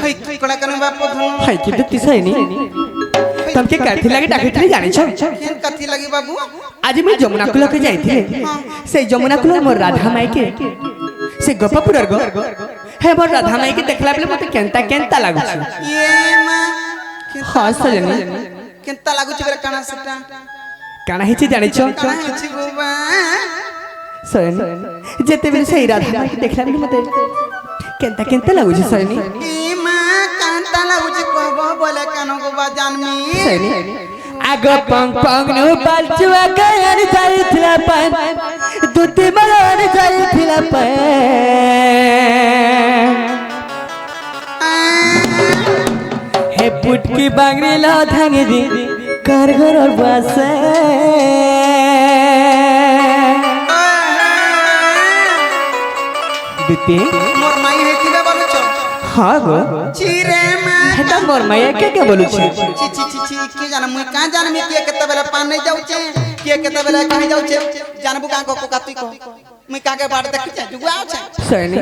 हई कड़ा कने बाप धनु हाय कि दुती सैनी तमके काथी लागे डाकिटली जानि छ केन कथी लगी बाबू आज मैं जमुना कुल के जाइथिले से जमुना कुल मोर राधा माई के से गोपापुरर गो हे मोर राधा माई के देखला बेले मते केनता केनता लागु छ ये मां हां सजनी केनता लागु छ बेरे काना सेटा काना हिची जानि छ काना हिची गोबा सजनी जेते बेले से राधा माई के देखला बेले मते केनता केनता लागु छ सजनी ए मां कांता लागु छ कहबो बोले कानो गोबा जानमी सजनी आगो पंग पंग नु बालचुआ गयन जाइथिला पान दुती मलन जाइथिला पान हे पुटकी बांगरी ला धांगरी कर घर और बसे दुती मोर माई हेती बे बोलु छ हां गो चिरे मां हेता मोर माई के बोलु छ ची ची ची ची के जान मुई का जान मी के केते बेला पान नहीं जाउ छे के केते बेला कहि जाउ छे जानबु का को काती को मुई का के बाट देखि छ जुआ छ सैनी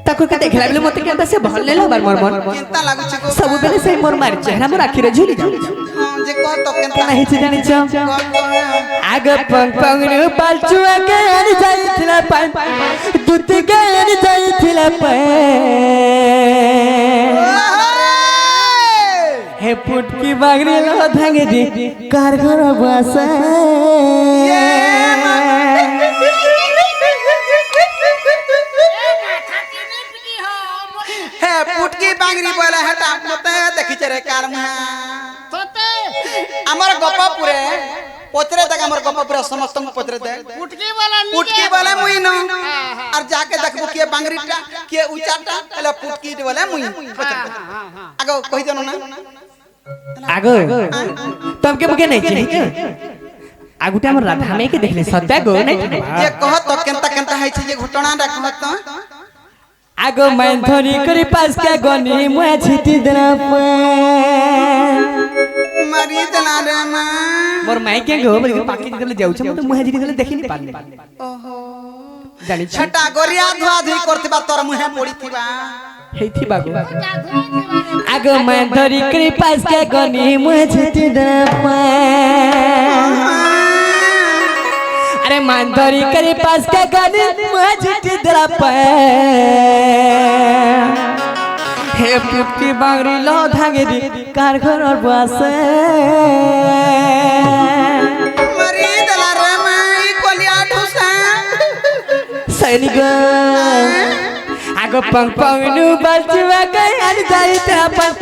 ताको के देखला बेले मते केनता से भल लेला बार मोर मन केनता लागु छ सब बेले से मोर मार चेहरा मोर आखिरे झुली जाउ हां जे को तो केनता नहीं छ जानि छ आग पंग पंग नु पालचुआ के आनी जाइथिला पान दुती के आनी जाइथिला पान हे पुटकी बागरी लो धांगे दी कार घर बसे हे पुटकी बांगरी बोला हटा मते देखि चरे कार मुहा तोते हमर गोपापुरे पोतरे तक हमर गोपापुरे समस्त पोतरे दे पुटकी वाला मुई न और जाके देखबो के बांगरीटा के उचाटा एला पुटकी वाला मुई आगो कहि देनो ना आगो तमके मके नहीं चिन्ह आगुटा हमर राधा में के देखले सत्या गो नहीं जे कहत तो केनता केनता है जे घटना रा कहत तो आगो मैं धोनी करी पास के गनी मुए छिटी देना मरी दला रे मां मोर माई के गो बली पाकी दिले जाउ छ मते मुहे जिटी दिले देखि नि पाले ओहो जानि छ छटा गोरिया धुआ धुई करथिबा तोर मुहे पड़ीथिबा हेथि बागो आगो मैं धोनी करी पास के गनी मुए छिटी देना अरे मांदरी करे पास का गाने मुझे तेरा हे पुटकी बांगरी लो धागे दी कार घर और बसे मरी दला रे माई कोलिया ढुसा सैनिक आगो पंग पंग नु बलचुआ गई अन जाई तेरा पंग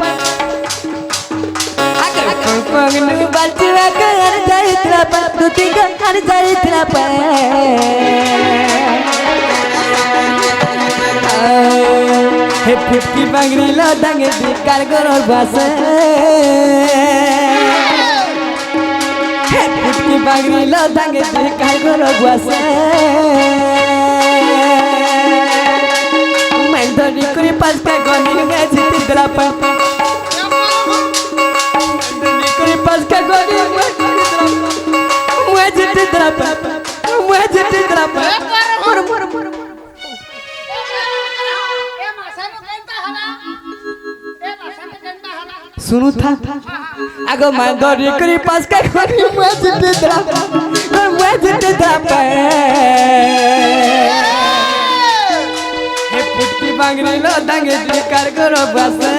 पंग नु बलचुआ गई अन जाई तेरा दुती का अन जाई तेरा हे पुटकी बांगरी लो धागे दी कार घर और बसे हे पुटकी बांगरी लो धागे दी कार घर और बसे मैं धोनी करे पास का गनी में जीती दला पर धोनी करे पास का गनी में जीती दला पर मैं जीती दला पर मोर सुनु था आगो मैं धोनी करे पास का गनी में जीती दला पर मैं जीती दला पर पुटकी बांगरी लो धांगे दी कार घर बसे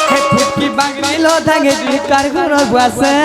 हे पुटकी बांगरी लो धांगे दी कार घर बसे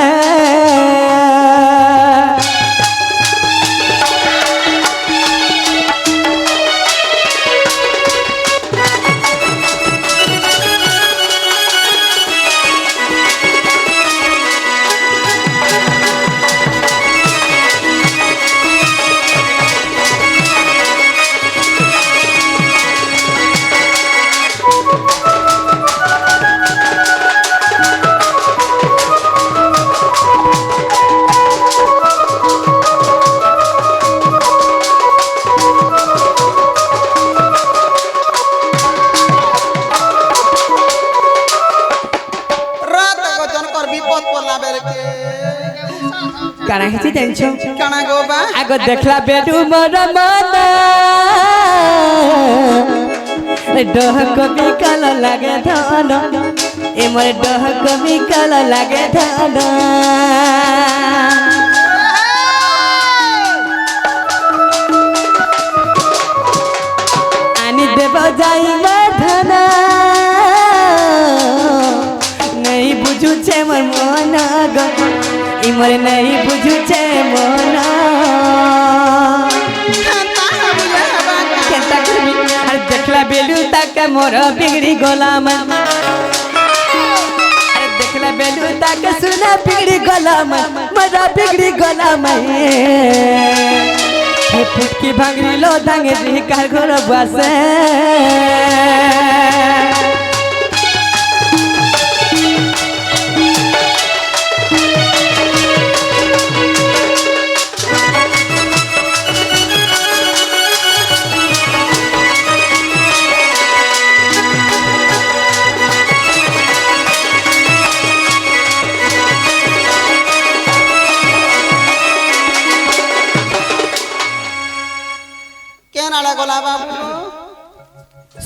काना हिची टेंशन काना गोबा आगो देखला बेडू मोर मन डहक भी काला लागे धन ए मोर डहक भी काला लागे धन आनी देव जाई धन नहीं बुझू छे मोर मन ग ई मोर नहीं बुझू छे मन केता करबी अरे देखला बेलू तक मोर बिगड़ी गोलाम अरे देखला बेलू तक सुना बिगड़ी गोलाम मजा बिगड़ी गोलाम हे फुटकी भांगरी लो धांगे री कार घर बसे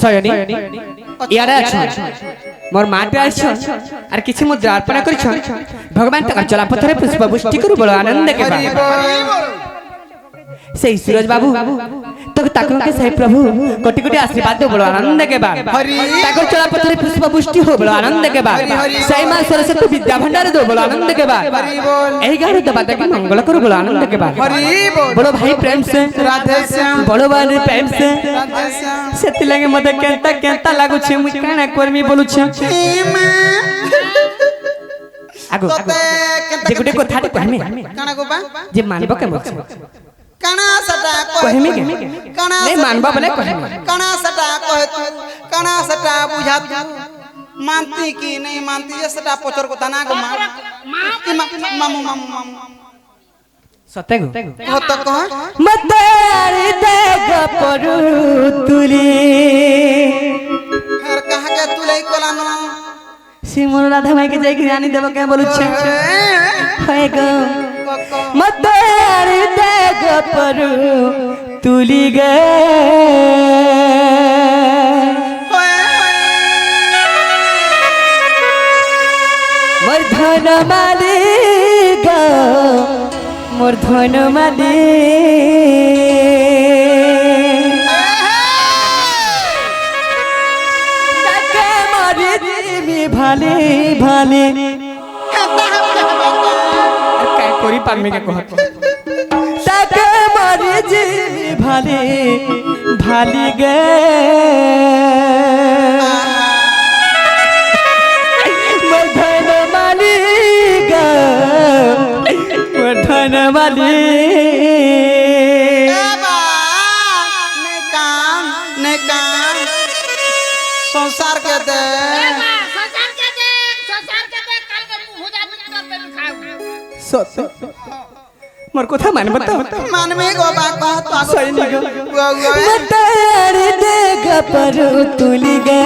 সয়নি ইয়ারে আছো মোর মাতে আছো আর কিছু মুদ্রা অর্পণ করিছ ভগবান তার চলা পথরে পুষ্প বৃষ্টি করু বড় আনন্দ কে সেই সুরজ বাবু তো তাকু কে সেই প্রভু কোটি কোটি আশীর্বাদ দো বড় আনন্দ কে বা তাকু চলা পথরে পুষ্প বৃষ্টি হো বড় আনন্দ কে বা সেই মা সরস্বতী বিদ্যা ভंडार দো বড় আনন্দ কে বা এই গাড়ি দবা দেখি মঙ্গল করু বড় আনন্দ কে বা বড় ভাই প্রেম সে রাধে শ্যাম বড় ভাই প্রেম সে রাধে শ্যাম সেতি লাগে মতে কেনতা কেনতা লাগু ছে মুই কানা করমি বলু ছে আগো যে গুটে কথা কহমি কানা গোবা যে মানব কে মত कणा सटा कहमी के कणा नहीं मानबा बोले कहमी कणा सटा कहे तू कणा सटा बुझा तू मानती की नहीं मानती ये सटा पोचर को तना को मां की मामू मामू मामू सते गो हो तो कह मते आरी दे गपरु तुली हर कहा के तुलाई कोलानो सिमर राधा माई के जाई के रानी देव के बोलु छे होय गो मते आरी दे गपरु तुली गे मोर धन मालिक मोर धन मालिक ताके मारी दिमी भाले भाले काय कोरी पागमे के कहत ताके मारी दिमी भाले भाली गे मोर धन मालिक मोर धन मालिक ने काम संसार के दे मोर कथा मान बता मान में गो बात बात सही नहीं गो गो मतार दे गपर तुली गे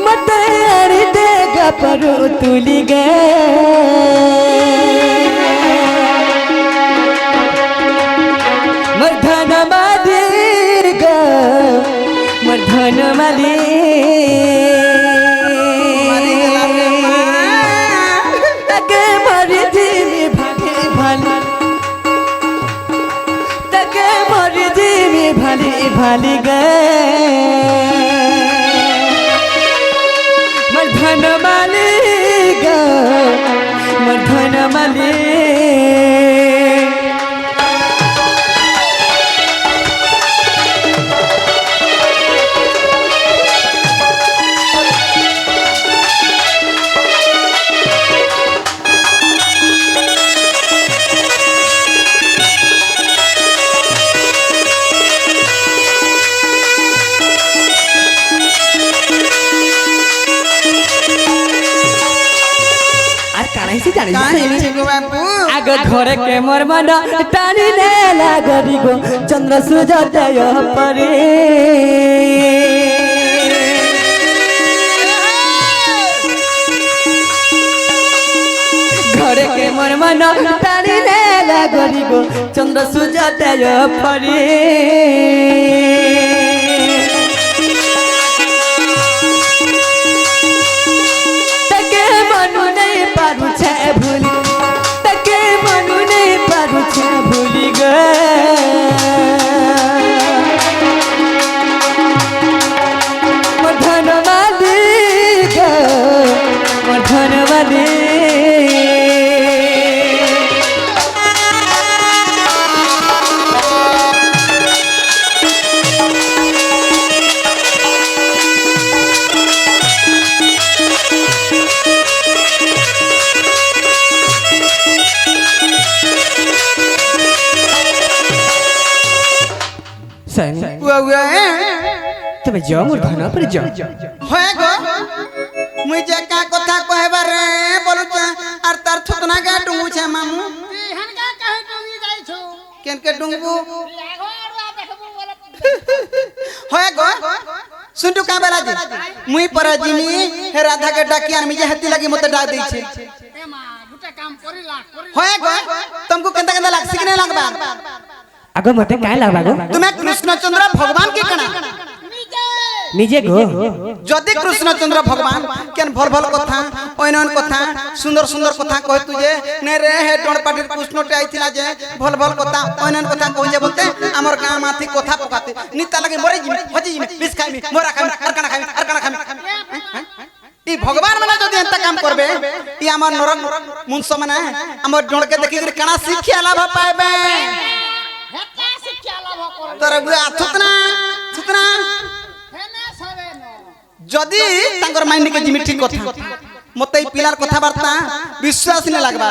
मतार दे गपर तुली गे मर्धन मालिक मर्धन मालिक तके मरी जीवी भाले भाले तके मरी जीवी भाले भाले गे मर्धन मालिक मर्धन मालिक आग घर के मोर मन टानी ले लागरी गो चंद्र सूर्योदय परे घर के मोर मन टाणी नेला गरी गो चंद्र सूर्य फरी तके मनु नहीं पारू छे भूली तके मनु नहीं पारू छे भूली ग धनवादी ग धनवादी तबे जाओ मोर धना पर जाओ হয় গো মুই যে কা কথা কহেবারে বলুছ আর তার ছতনা গে ডুঙুছে মামু হনকা কাহে টঙ্গি যাইছো কেন কে ডুঙবু আগোয়া দেখবো বলে হয় গো सुनटू का बेला जी मुई पर जिमी हे राधा के डाकी आन मिजे हत्ती लगी मते डाक दै छे ए मा गुटा काम करिला होय गो तुमको केंता केंता लागसी कि नहीं लागबा आगो मते काय लागबा गो तुम्हें कृष्णचंद्र भगवान के कना निजे गो जदि कृष्णचंद्र भगवान केन भल भल कथा ओइन कथा सुंदर सुंदर कथा कह तुझे ने रे हे टोण पाटिर कृष्णटे आइथिला जे भल भल कथा ओइन कथा कह जे बोलते हमर गां माथि कथा पकाते निता लगे मरे जिमी हजी जिमी बिस खाइमी मोरा खाइमी अरकाना खाइमी ई भगवान माने जदि एंता काम करबे ई हमर नरक मुंस माने हमर डोण के देखि के कणा शिक्षा लाभ पाएबे हेता शिक्षा लाभ कर तोर बुआ छुतना छुतना हेने सवे न जदि तांकर माइंड के जिमी ठीक कथा मते ई पिलार कथा वार्ता विश्वास ने लागबा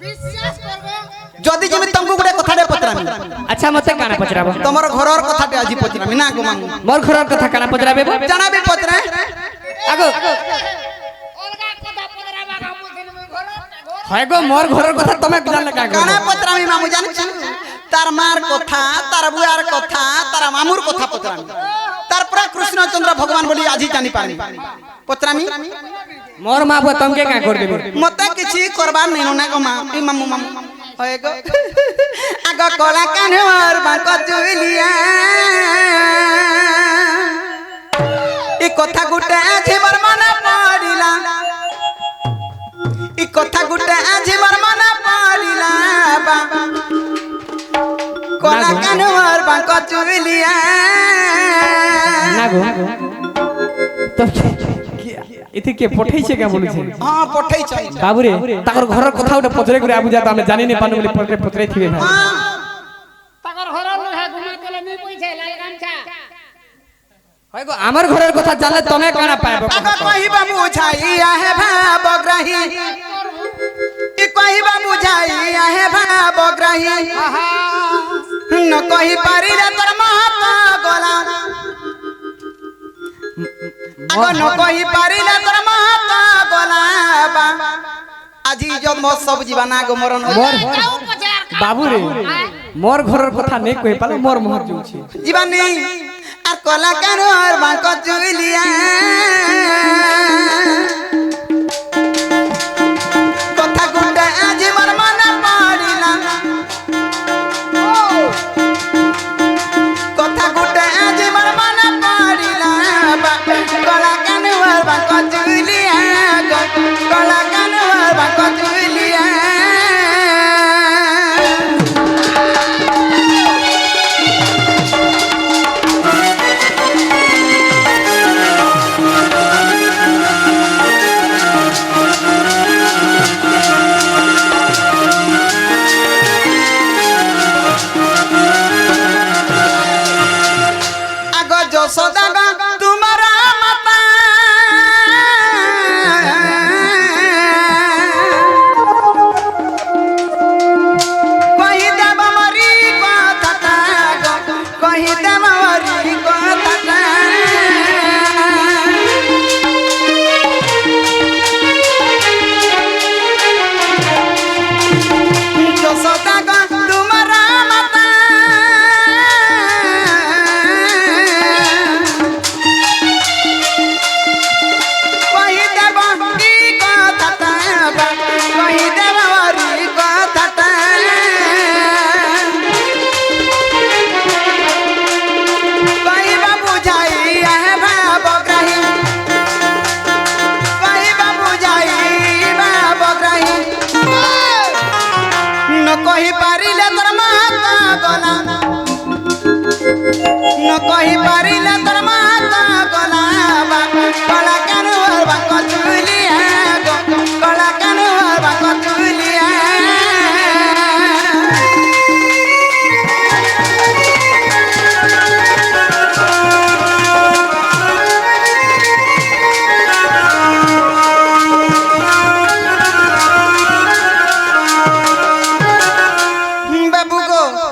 विश्वास करबो जदि जिमी तुमको गुडे कथाडे पत्रामी अच्छा मते काना पचराबो तमर घरर कथाटे आजि पत्रामी ना गो मांगू मोर घरर कथा काना पचराबे जनाबे पत्रा आगो अलगा कथा पदराबा का मुथिन में घर হয় গো মোর ঘরর কথা তুমি জানলে কা গো काना पत्रामी मामू जानछ तार मार कथा तार बुआर कथा तार मामुर कथा पत्रामी तार पर कृष्णचंद्र भगवान बोली आजि जानि पानी पत्रामी मोर मां बो तुमके का कर देबे मते किछि करबा नै ना गो मां ई मामू मामू होय गो आगो कोला कानवर बाको जुलिया ई कथा गुटे आजि मोर मन पडिला ई कथा गुटे आजि मोर मन पडिला बा कोला कानवर बाको जुलिया ना गो तो इति के पठाई छे का बोलु छे हां पठै छै बाबू रे ताकर घरर कथा उठे पचरे करे आबु जाता हम जानि नै पानु बोली पचरे पचरे थिबे भाई तकर घर लोहा घुमा तले नी पइछे लाल गामछा হয় গো আমার ঘরের কথা জানলে তুমি কানা পাইবো आगा कहिबा बुझाइया है भावग्राही ई कहिबा बुझाइया है भावग्राही न कहि पारि रे तोर महता गोला आगो न कहि पारि रे तोर महता गोला बा আজি जन्म सब जीवना गो मरण मोर जाऊ पचार बाबू रे मोर घरर কথা नै कहि पाले मोर मोहर जउ छी जीवनी আর কলা কানোর বাঁক চুলিয়া কথা গুন্ডা আজ মোর মনে পড়িলা কথা গুন্ডা আজ মোর মনে পড়িলা কলা কানোর বাঁক চুলিয়া কলা কানোর বাঁক চুলিয়া कहि पारिले तोर माता गला न कहि पारिले तोर माता गला कला कानु बाक चुलिया कला कानु बाक चुलिया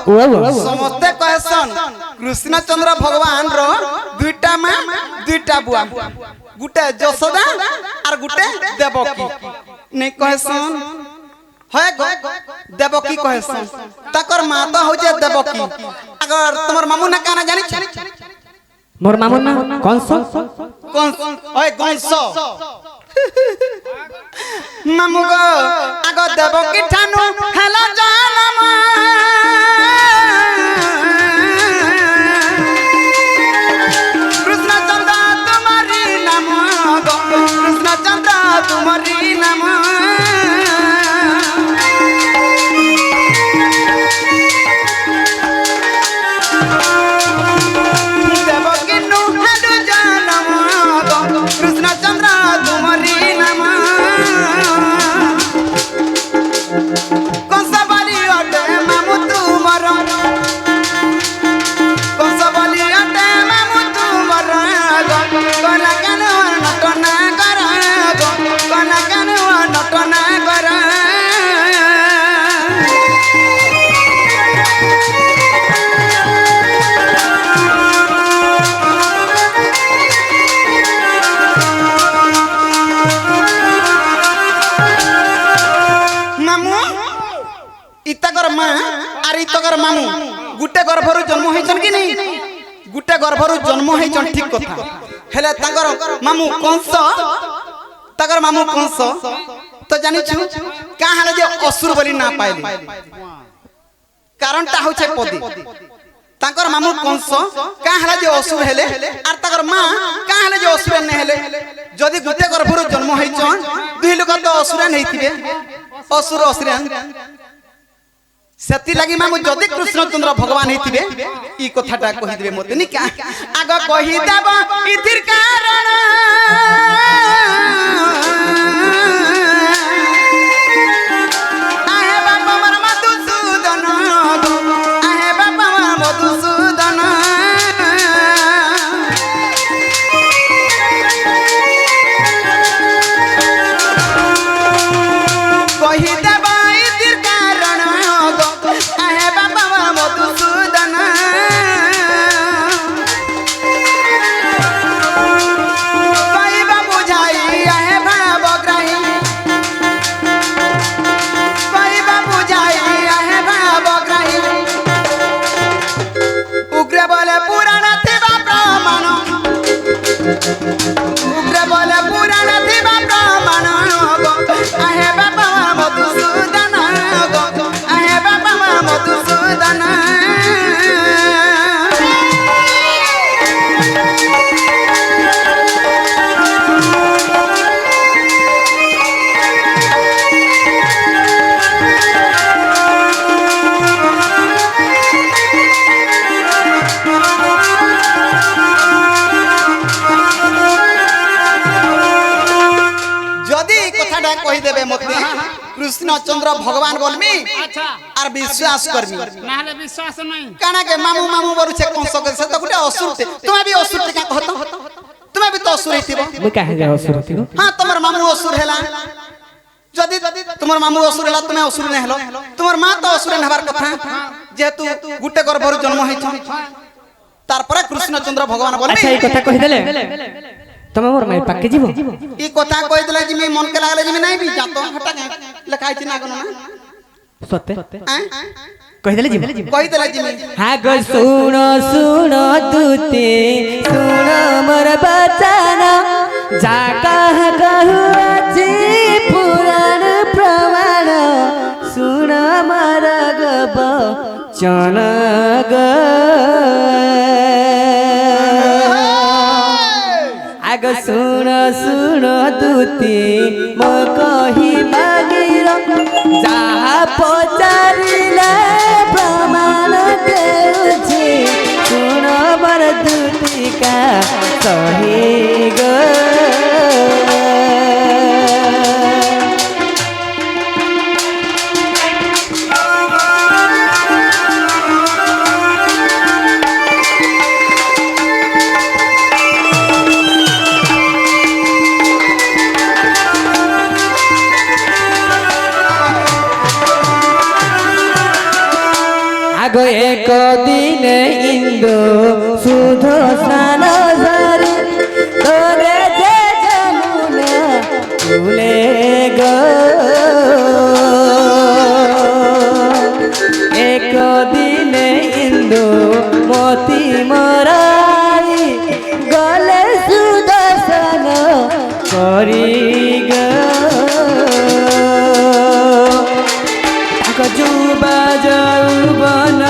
समस्ते कहसन कृष्णचंद्र भगवान रो दुईटा मां दुईटा बुआ गुटे यशोदा और गुटे देवकी नहीं कहसन है देवकी कहसन तकर मां तो हो जे देवकी अगर तमर मामू ना काना जानि मोर मामू ना कौन ओए गंसो मामू गो आगो देवकी ठानु हेला जानम तुम्हारी नाम देवकी नु हेडु जानम कृष्णचंद्र तुम्हारी नाम कंसबाली अटे मामू तुमर कंसबाली अटे मामू तुमर गला कानु नटना नटना कर मामू इतकर मां और इतकर मामू गुटे गर्भरु जन्म होइछन कि नहीं गुटे गर्भरु जन्म होइछन ठीक कथा हेले ताकर मामू कंस तगर मामू कंस तो जानि छु का हाले जे असुर बोली ना पाइली कारण ता होछे पदी ताकर मामू कंस का हाले जे असुर हेले आर तगर मां का हाले जे असुर ने हेले जदी गुटे गर्भरु जन्म होइछन दुई लोक तो असुर नहिथिबे असुर असुरान सेति लागि मामू जदी कृष्णचंद्र भगवान हेथिबे ई कथाटा कहि देबे मते नि का आग कहि देब इतिर कारण कृष्णचंद्र भगवान बोलमी अच्छा और विश्वास करमी नाले विश्वास नहीं काना के मामू मामू बरु छे कंस के से तो गुटे असुर थे तुम्हें भी असुर टिका कहत तुम्हें भी तो असुर हिथिबो मैं काहे जा असुर थिबो हां तमर मामू असुर हेला जदी तमर मामू असुर हेला तुम्हें असुर ने हेलो तमर मां तो असुर ने हबार कथा जेतु गुटे गर्भरु जन्म होइछ तार पर कृष्णचंद्र भगवान बोलमी अच्छा ई कथा कहि देले तमे मोर माई पाके जीवो ई कथा कहि देले जे मैं मन के लागले जे मैं नहीं भी जातो हटा के लिखाई छी ना गनो ना सत्य कहि देले जीवो कहि देले जे मैं हा गो सुनो सुनो तुते सुनो मोर बचन जा कह कहू जी पुराण प्रमाण सुन मोर गब चन ग आग सुन सुन दूती मो कही मागिर जा पचारिला सही ग आगो एक दिन इंदु सुध स्नान झरी तोरे जे जमुना तुले गो एक दिन इंदु मोती मराई गले सुदर्शन करी गो जुबा जौवन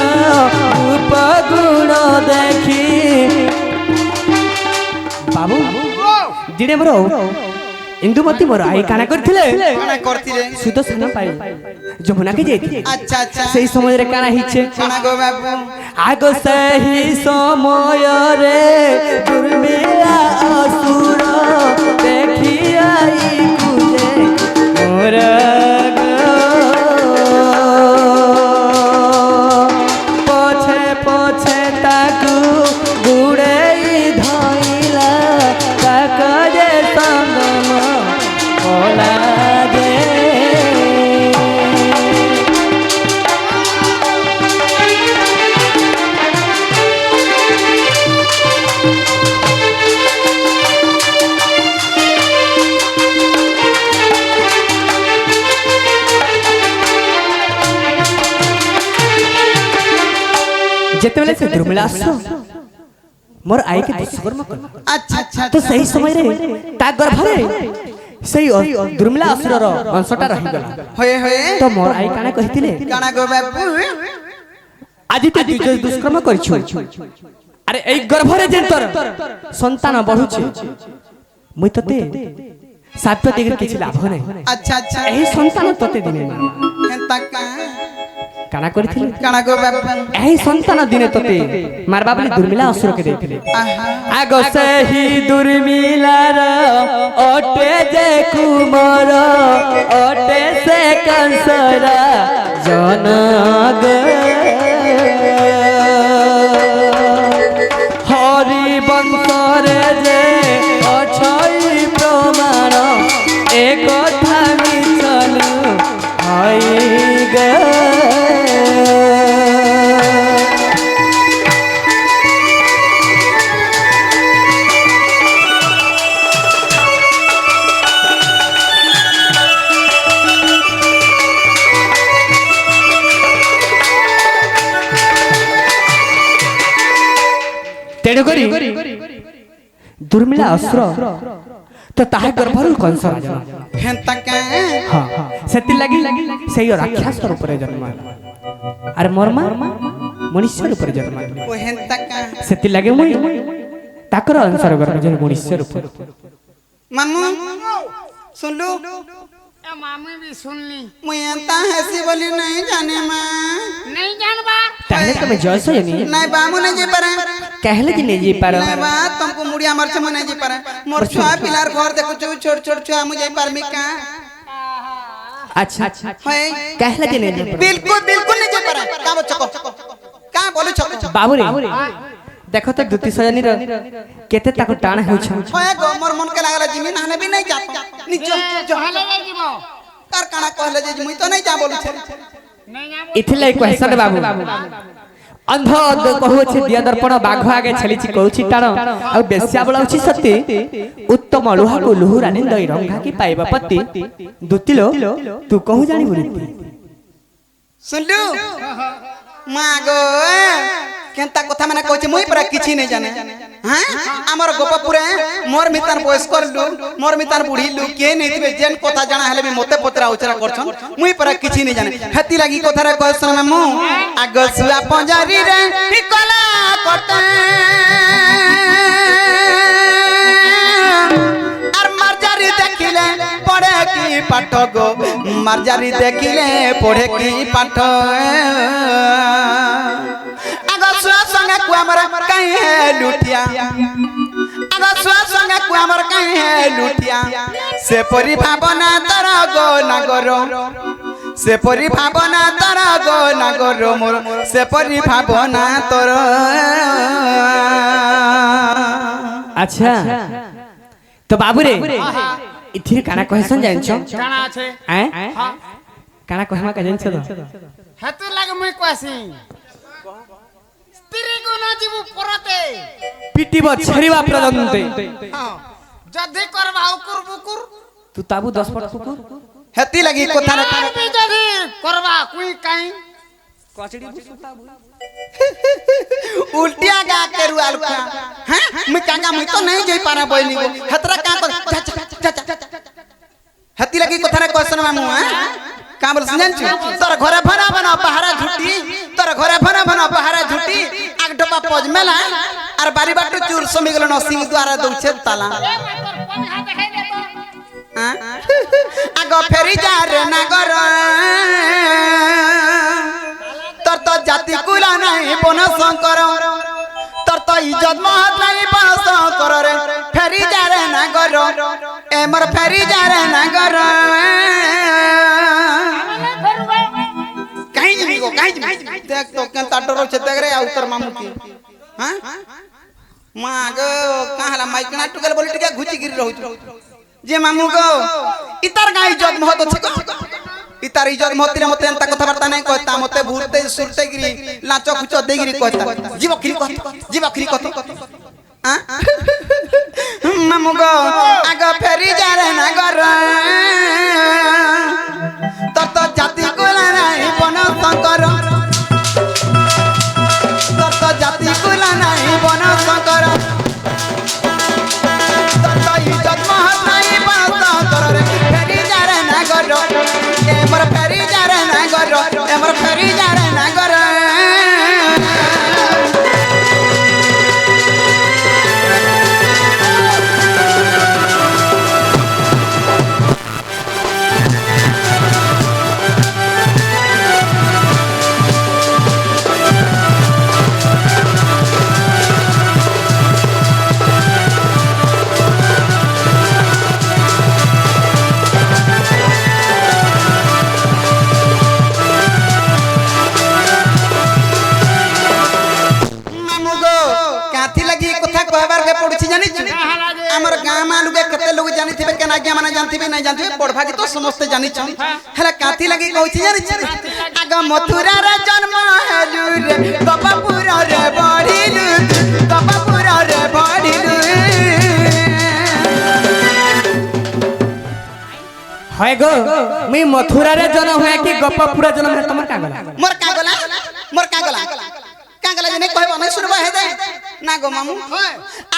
उपगुण देखी बाबू दिने मोर इंदुमती मोर आई काना करथिले काना करथिले सुदर्शन पाई जमुना के जेती अच्छा अच्छा सेही समय रे काना हिचे काना गो बाबू आगो सही समय रे दुर्मिला असुर देखी आई कुजे मोर जेतेबेले से दुर्मिला आसो मोर आई के दुष्कर्म कर अच्छा अच्छा तो सही समय रे ता गर्भ रे सही दुर्मिला असुर रो अंशटा रही गला होए होए तो मोर आई काना कहितिले काना गो बाबू आज ते दुज दुष्कर्म करछु अरे एई गर्भ रे जेंतर संतान बढ़ुछि मुई तते साप्य दिगर किछि लाभ नै अच्छा अच्छा एही संतान तते दिने हेंता का काना करथिले काना गो बाबू एही संतान दिने तते मारबा बली दुर्मिला असुर के देखिले आगो सही दुर्मिलार ओटे जे कुमार ओटे से कंसरा जनग हरि वंशरे जे अछई प्रमाण एक कथा मिछल आई गे तेणुकरी दुर्मिला असुर तो ताहा गर्भरु कंस जन्म हेंता का हां सेति लागि सेई राक्षस रूप रे जन्म अरे मोरमा मनुष्य रूप रे जन्म ओ हेंता का सेति लागि मुई ताकर अनुसार गर्भ जे मनुष्य रूप मामू सुन लो ए मामी भी सुन ली मुई एंता हंसी बोली नहीं जाने मां नहीं जानबा ताहले तमे जयसो जनी नहीं बामू नहीं जी पारे कहले जी नहीं जी पारो नहीं बा तुमको मुड़िया मर से नहीं जी पारे मोर छुआ पिलार घर देखो छोट छोट छुआ मुझे पारमी का अच्छा होए कहले जी नहीं जी बिल्कुल बिल्कुल नहीं जी पारे का बचको का बोलू छको बाबू रे देखो तो दुती सजनी रो केते ताको टाण होछ होए गो मोर मन के लागला जिमी नहने भी नहीं जात नीचो जहले ले जीवो कर काना कहले जे मुई तो नहीं जा बोलू छे नहीं जानबो इथिले क्वेश्चन बाबू अंध कहू छे दिया दर्पण बाघ आगे छलिछि कहूछि टाण आ बेस्या बळाउछि सती उत्तम लुहा को लुहु रानी दई रंगा की पाइबा पति दुतिलो तू कहू जानी बोली सुनलु मागो केनता कथा माने कहछि मुई पर किछि नहीं जाने हां हमर गोपपुरे मोर मितान बयस करलु मोर मितान बुढीलु के नहीं थिबे जेन कथा जाना हेले भी मते पतरा उचरा करछन मुई पर किछि नहीं जाने हेती लागि कथा रे कहसन मामू आगो सुआ पंजारी रे टिकला कटे आर मारजारी देखिले पढ़े की पाठ गो मारजारी देखिले पढ़े की पाठ आगो सुआ संगे कुआ मरा कहीं लुटिया सागा सुआ संगे कुआमर काहे है लुटिया से परि भावना तोर गो नागर से परि भावना तोर गो नागर मोर से परि भावना तोर अच्छा तो बाबू रे इथिर काना कहसन जानछो काना আছে हैं हां काना कहमा का जानछो तो হেতু লাগে মই কইছি স্ত্রী গুণ জীবু পরতে পিটিব ছরিবা প্রদন্তে हां যদি করবা উকুর বুকুর तू ताबू 10 फट कुकुर हेती लगी कोथा रे আর বি যদি করবা কুই কাই कचड़ी सुताबू उल्टिया गा के रुआल खा हैं मैं कांगा मैं तो नहीं जई पारा बोइनी को हतरा का हेती लगी कोथा रे क्वेश्चन मामू हैं का बोल सुनन छु तोर घरे भरा बना पहारा झुटी तोर घरे भरा बना पहारा झुटी आग डोपा पज मेला और बारी बाटू चूर समी गेलो न सिंह द्वारा दउछे ताला এ তোর কোন হাত দেখাই দে তো हां आगो फेरी जा रे नागर तोर तो जाति कुला नहीं बन शंकर तोर तो इज्जत महत नहीं बन शंकर रे फेरी जा रे नागर एमर फेरी जा रे नागर कहीं नहीं को कहीं देख तो केनता डरो छे देख रे उतर मामू की हां मागो काहला माइकना टुगल बोली टिका घुची गिर रहू जे मामू गो इतार गाय इज्जत महत छे को इतार इज्जत महत रे मते एंता कथा वार्ता नहीं कहता मते भूरते सुरते गिरी लाचो खुचो दे गिरी कहता जीव खरी कथ हां मामू गो आगो फेरी जा रे ना घर तत जाति कोला नहीं बन शंकर तत जाति कोला नहीं बन शंकर तत इज्जत महत नहीं बन शंकर रे फेरी जा रे ना घर एमर फेरी जा रे ना घर एमर फेरी जा रे ना घर हमर गांव मानु के कते लोग जानि थिबे केना आज्ञा माने जानथिबे नहीं जानथिबे पढ़भा की तो समस्त जानि छ हला काथी लगी कहै छी जानि छ आगा मथुरा रे जन्म हेलु रे गपपुर रे बढिलु गपपुर रे बढिलु है गो मैं मथुरा रे जन्म है कि गपपुरा जन्म है तमर का गला मोर का गला जे नहीं कहबो नहीं सुनबो हे दे ना गो मामू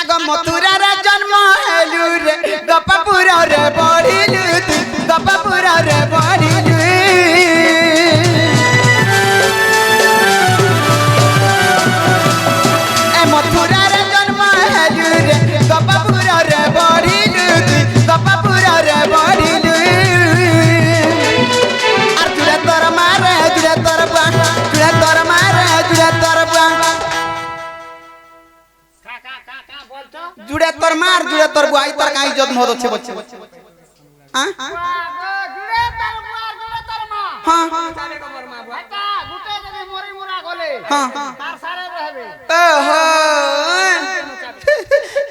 आगो मथुरा रे जन्म हेलु रे गपपुर रे बढिलु गपपुर रे बढिलु ए मथुरा रे जन्म हेलु रे गपपुर रे बढिलु गपपुर रे बढिलु आर जुड़े तोर मारे जुड़े तोर बा जुड़े तोर मारे जुड़े तोर बा जुड़े तोर मार जुड़े तोर बुआई तोर काई इज्जत मोह अच्छे बच्चे हां जुड़े तर बुआ जुड़े तर मां हां सारे को मोर मां बुआ ता गुटे जदी मोरी मुरा गले हां तार सारे रहबे ओहो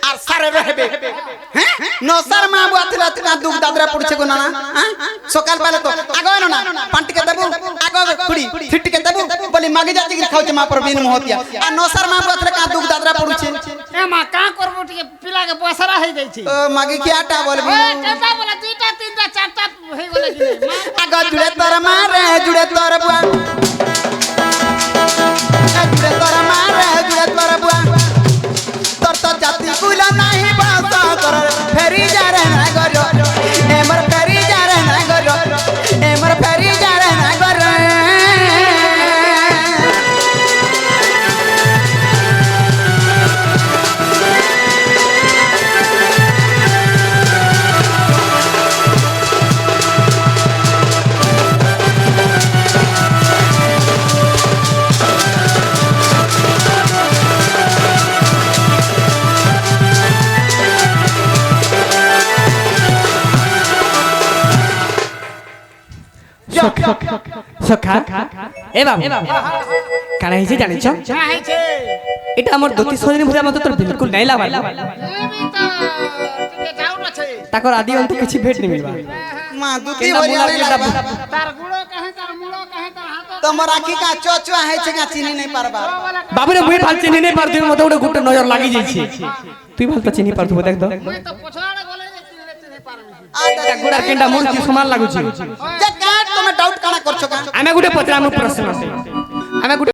आर सारे रहबे हैं नो सर मां बुआ थिला तना दुख दादरा पड़छे को नाना हां सकाल पहले तो आगो ना पांटी के देबू आगो खुड़ी फिट के देबू बोली मागे जाती गिर खाउ मा पर बिन मोहतिया आ नो सर मां बुआ थिला का दुख दादरा पड़छे ए मां का करबो टिके पिला के बसरा हे जाई छी ओ मागे की आटा बोलबी ए केता बोला दुईटा तीनटा चारटा हे गेले कि नहीं आगो जुड़े तोर मारे जुड़े तोर बुआ जुड़े तोर मारे जुड़े तोर बुआ तोर तो जाति कुला नहीं बासा कर फेरी जा रे ना गरो एमर फेरी जा रे ना गरो एमर फेरी जा रे ना गरो সখা এ বাবু কানা হইছে জানিছ হ্যাঁ হয়েছে এটা আমার দতি সজনী ভূজা মতো তোর বিলকুল নাই লাগবা এমনি তো টিকে ডাউট আছে তাকর আদি অন্ত কিছু ভেট নি মিলবা মা দুতি কেনা ভরি মুলা আনি কেনা লাগবা তার গুড়ো কহে তার মুড়ো কহে তার হাত তোমার আখি কা চচু আইছে কা চিনি নাই পারবা বাবুরে মুই ভাল চিনি নাই পারতুম মতো গোটে গোটে নজর লাগি যাইছে তুই ভাল তো চিনি পারতুম দেখ তো মুই তো পছাড়ে গলে চিনি পারবি আ গোড়া কেন্ডা মোর কি সমান লাগুছি যে কাট তুমি ডাউট কানা করছো কা আমি গোটে পচরা আমার প্রশ্ন আছে